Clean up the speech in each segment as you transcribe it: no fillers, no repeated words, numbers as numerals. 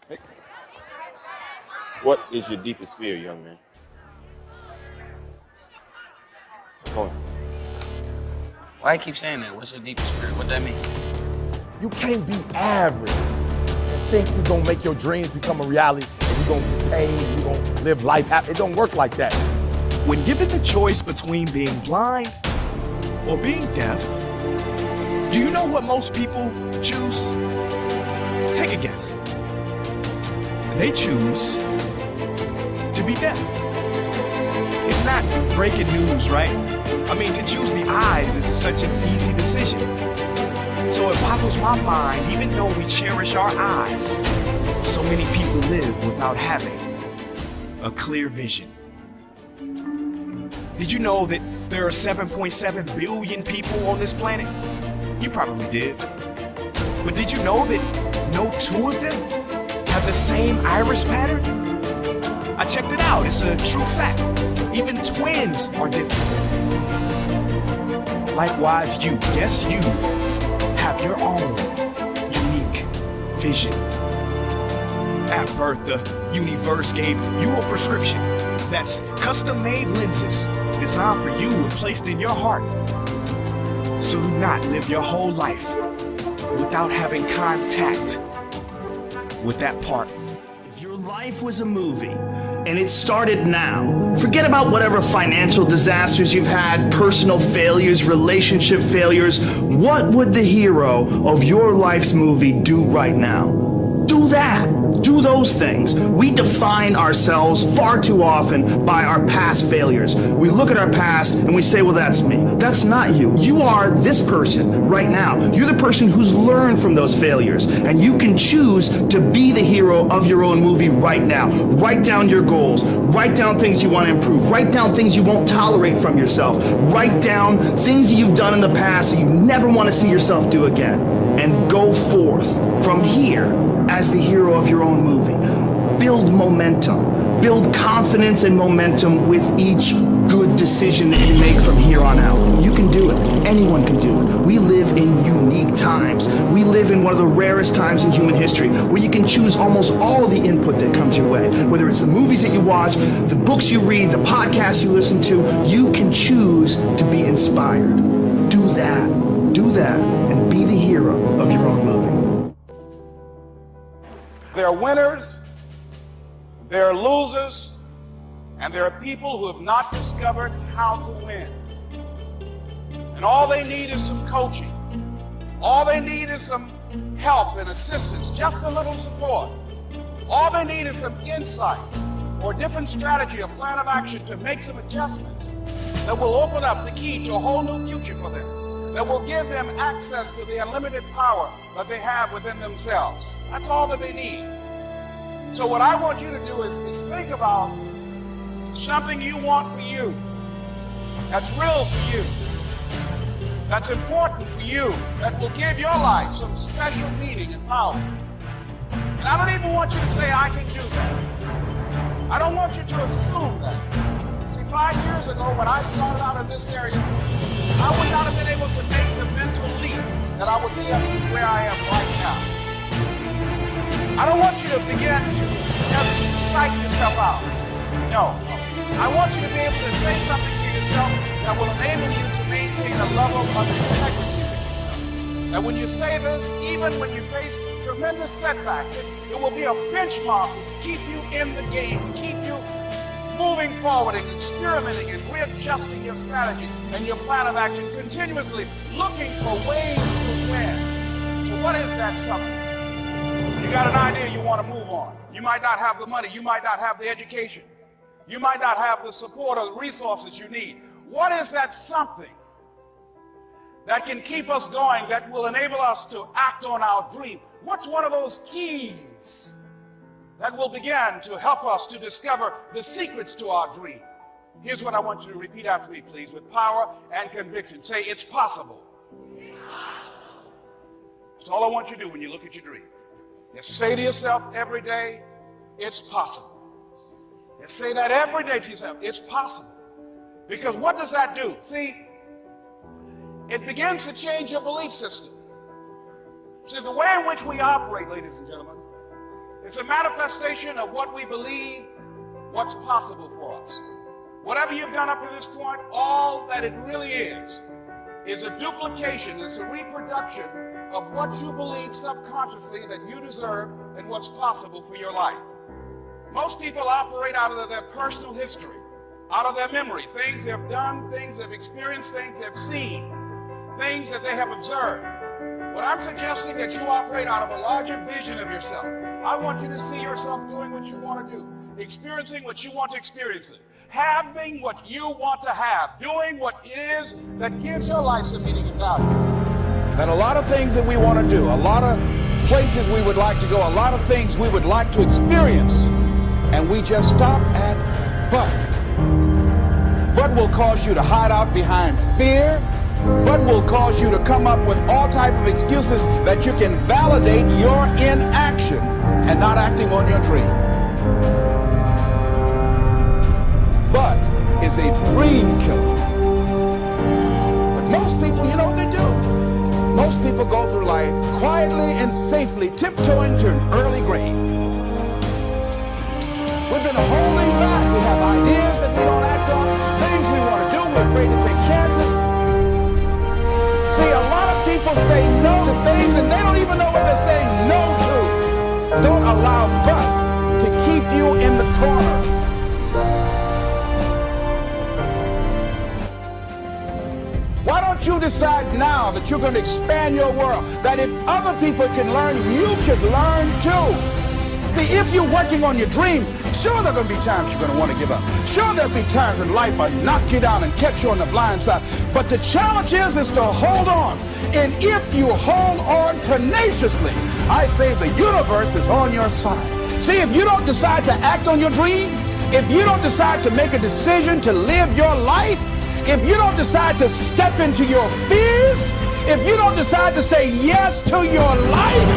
Hey. What is your deepest fear, young man? Go on. Why you keep saying that? What's your deepest fear? What that mean? You can't be average and think you're gonna make your dreams become a reality and you're gonna be paid, you're gonna live life happy. It don't work like that. When given the choice between being blind or being deaf, do you know what most people choose? Take a guess. They choose to be deaf. It's not breaking news, right? I mean, to choose the eyes is such an easy decision. So it boggles my mind, even though we cherish our eyes, so many people live without having a clear vision. Did you know that there are 7.7 billion people on this planet? You probably did. But did you know that no two of them have the same iris pattern? I checked it out, it's a true fact. Even twins are different. Likewise, yes, you have your own unique vision. At birth, the universe gave you a prescription that's custom-made lenses designed for you and placed in your heart. So do not live your whole life without having contact with that part. If your life was a movie and it started now, forget about whatever financial disasters you've had, personal failures, relationship failures. What would the hero of your life's movie do right now? Do that. Do those things. We define ourselves far too often by our past failures. We look at our past and we say, well, that's me. That's not you. You are this person right now. You're the person who's learned from those failures, and you can choose to be the hero of your own movie right now. Write down your goals. Write down things you want to improve. Write down things you won't tolerate from yourself. Write down things that you've done in the past that you never want to see yourself do again. And go forth from here as the hero of your own movie. Build momentum. Build confidence and momentum with each good decision that you make from here on out. You can do it. Anyone can do it. We live in unique times. We live in one of the rarest times in human history where you can choose almost all of the input that comes your way. Whether it's the movies that you watch, the books you read, the podcasts you listen to, you can choose to be inspired. Do that. Do that and be the hero of your own movie. There are winners, there are losers, and there are people who have not discovered how to win. And all they need is some coaching. All they need is some help and assistance, just a little support. All they need is some insight or a different strategy, a plan of action to make some adjustments that will open up the key to a whole new future for them, that will give them access to the unlimited power that they have within themselves. That's all that they need. So what I want you to do is think about something you want for you, that's real for you, that's important for you, that will give your life some special meaning and power. And I don't even want you to say, I can do that. I don't want you to assume that. See, 5 years ago when I started out in this area, I would not have been able to make the mental leap that I would be able to where I am right now. I don't want you to begin to just psych yourself out. No. I want you to be able to say something to yourself that will enable you to maintain a level of integrity with yourself. That when you say this, even when you face tremendous setbacks, it will be a benchmark to keep you in the game, to keep you moving forward and experimenting and readjusting your strategy and your plan of action, continuously looking for ways to win. So what is that something? You got an idea you want to move on. You might not have the money. You might not have the education. You might not have the support or the resources you need. What is that something that can keep us going, that will enable us to act on our dream? What's one of those keys that will begin to help us to discover the secrets to our dream? Here's what I want you to repeat after me, please, with power and conviction. Say, it's possible. That's all I want you to do when you look at your dream. Just say to yourself every day, it's possible. Just say that every day to yourself, it's possible. Because what does that do? See, it begins to change your belief system. See, the way in which we operate, ladies and gentlemen, It's a manifestation of what we believe, what's possible for us. Whatever you've done up to this point, all that it really is a duplication, it's a reproduction of what you believe subconsciously that you deserve and what's possible for your life. Most people operate out of their personal history, out of their memory, things they've done, things they've experienced, things they've seen, things that they have observed. What I'm suggesting that you operate out of a larger vision of yourself. I want you to see yourself doing what you want to do, experiencing what you want to experience, having what you want to have, doing what it is that gives your life some meaning and value. And a lot of things that we want to do, a lot of places we would like to go, a lot of things we would like to experience, and we just stop at but. But will cause you to hide out behind fear. But will cause you to come up with all type of excuses that you can validate your inaction and not acting on your dream. But is a dream killer. But most people, you know what they do? Most people go through life quietly and safely tiptoeing to an early grave. We've been holding back. We have ideas that we don't act on, things we want to do, we're afraid to take chances. See, a lot of people say no to things and they don't even know what they're saying no to. Don't allow but to keep you in the corner. Why don't you decide now that you're going to expand your world, that if other people can learn, you can learn too. See, if you're working on your dream, sure there are going to be times you're going to want to give up. Sure there'll be times in life will knock you down and catch you on the blind side. But the challenge is to hold on. And if you hold on tenaciously, I say the universe is on your side. See, if you don't decide to act on your dream, if you don't decide to make a decision to live your life, if you don't decide to step into your fears, if you don't decide to say yes to your life,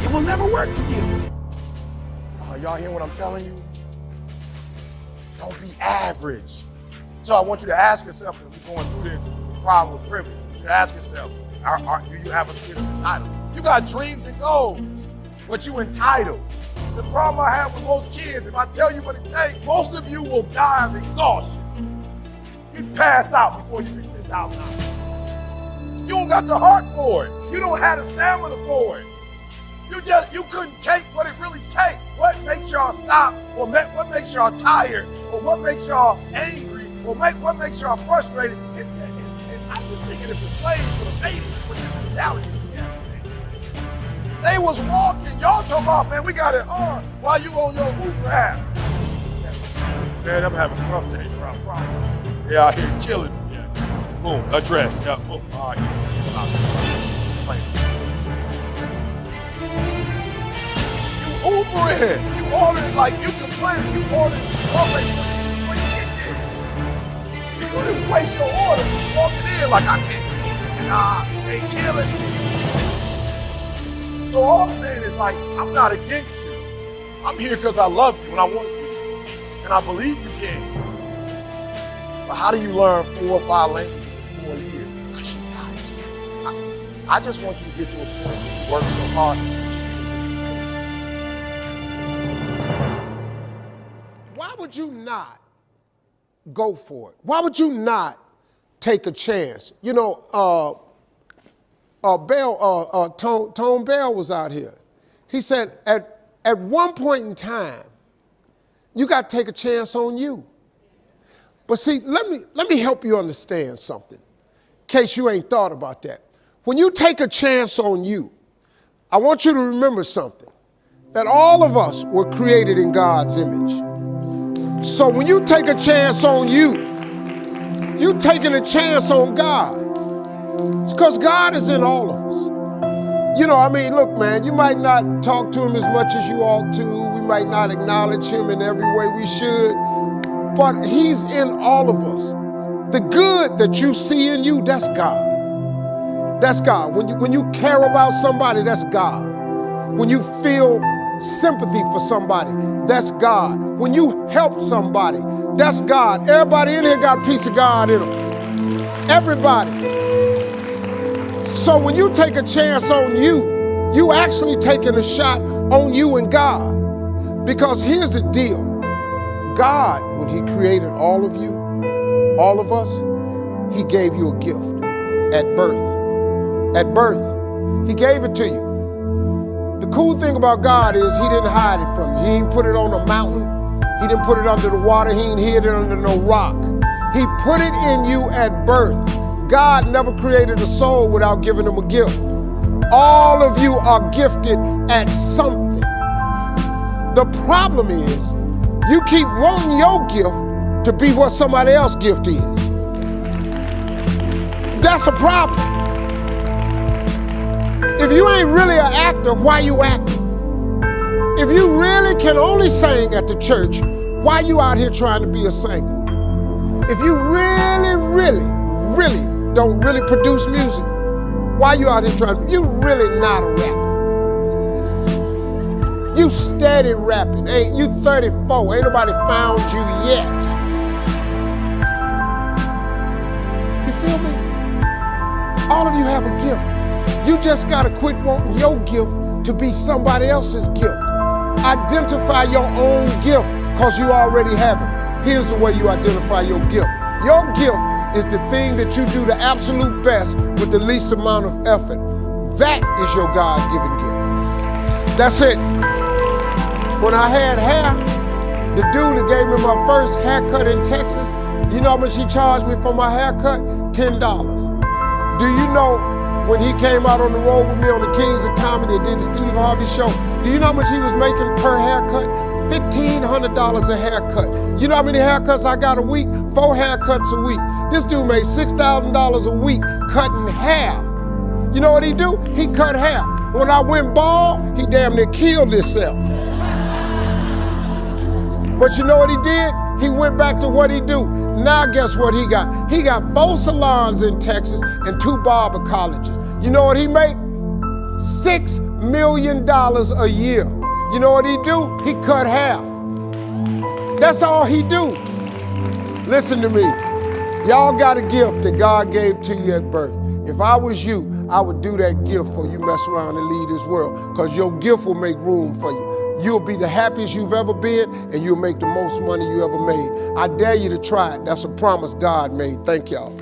it will never work for you. Y'all hear what I'm telling you? Don't be average. So I want you to ask yourself, if we're going through this problem with privilege, you should ask yourself, do you have a spirit of entitlement? You got dreams and goals, but you entitled. The problem I have with most kids, if I tell you what it takes, most of you will die of exhaustion. You pass out before you reach $10,000. You don't got the heart for it. You don't have the stamina for it. You couldn't take what it really takes. What makes y'all stop, or what makes y'all tired, or what makes y'all angry, or what makes y'all frustrated? I'm just thinking if the slaves would have made it with this mentality we have today. They was walking, y'all talking about, man, we got it hard while you on your Uber app. Man, I'm having a rough day, bro. Yeah, out here killing me. Yeah. Boom, address. Yeah, boom. All right. Uber in. You ordered, like you complaining, you ordered Chipotle. You didn't place your order. You walking in like I can't eat. Nah, they killing me. So all I'm saying is like, I'm not against you. I'm here because I love you and I want to see you. And I believe you can. But how do you learn 4 or 5 languages in 4 years? Because you got to. I just want you to get to a point where you work so hard. Why would you not go for it? Why would you not take a chance? You know, Tone Bell was out here. He said at one point in time, you got to take a chance on you. But see, let me help you understand something, in case you ain't thought about that. When you take a chance on you, I want you to remember something, that all of us were created in God's image. So when you take a chance on you, you're taking a chance on God. It's because God is in all of us. You know, I mean, look, man, you might not talk to him as much as you ought to. We might not acknowledge him in every way we should, but he's in all of us. The good that you see in you, that's God. That's God. When you care about somebody, that's God. When you feel sympathy for somebody, that's God. When you help somebody, that's God. Everybody in here got a piece of God in them. Everybody. So when you take a chance on you, You actually taking a shot on you and God. Because here's the deal. God, when he created all of you, all of us, he gave you a gift at birth. At birth, he gave it to you. The cool thing about God is he didn't hide it from you. He didn't put it on a mountain. He didn't put it under the water. He didn't hid it under no rock. He put it in you at birth. God never created a soul without giving them a gift. All of you are gifted at something. The problem is, you keep wanting your gift to be what somebody else's gift is. That's a problem. If you ain't really an actor, why you acting? If you really can only sing at the church, why you out here trying to be a singer? If you really don't really produce music, why you out here trying to, you really not a rapper. You steady rapping, you 34, ain't nobody found you yet. You feel me? All of you have a gift. You just gotta quit wanting your gift to be somebody else's gift. Identify your own gift, cause you already have it. Here's the way you identify your gift. Your gift is the thing that you do the absolute best with the least amount of effort. That is your God-given gift. That's it. When I had hair, the dude that gave me my first haircut in Texas, you know how much he charged me for my haircut? $10. Do you know when he came out on the road with me on the Kings of Comedy and did the Steve Harvey show, do you know how much he was making per haircut? $1,500 a haircut. You know how many haircuts I got a week? 4 haircuts a week. This dude made $6,000 a week cutting hair. You know what he do? He cut hair. When I went bald, he damn near killed himself. But you know what he did? He went back to what he do. Now guess what he got? He got 4 salons in Texas and 2 barber colleges. You know what he make? $6 million a year. You know what he do? He cut hair. That's all he do. Listen to me. Y'all got a gift that God gave to you at birth. If I was you, I would do that gift for you mess around and leave this world, because your gift will make room for you. You'll be the happiest you've ever been, and you'll make the most money you ever made. I dare you to try it. That's a promise God made. Thank y'all.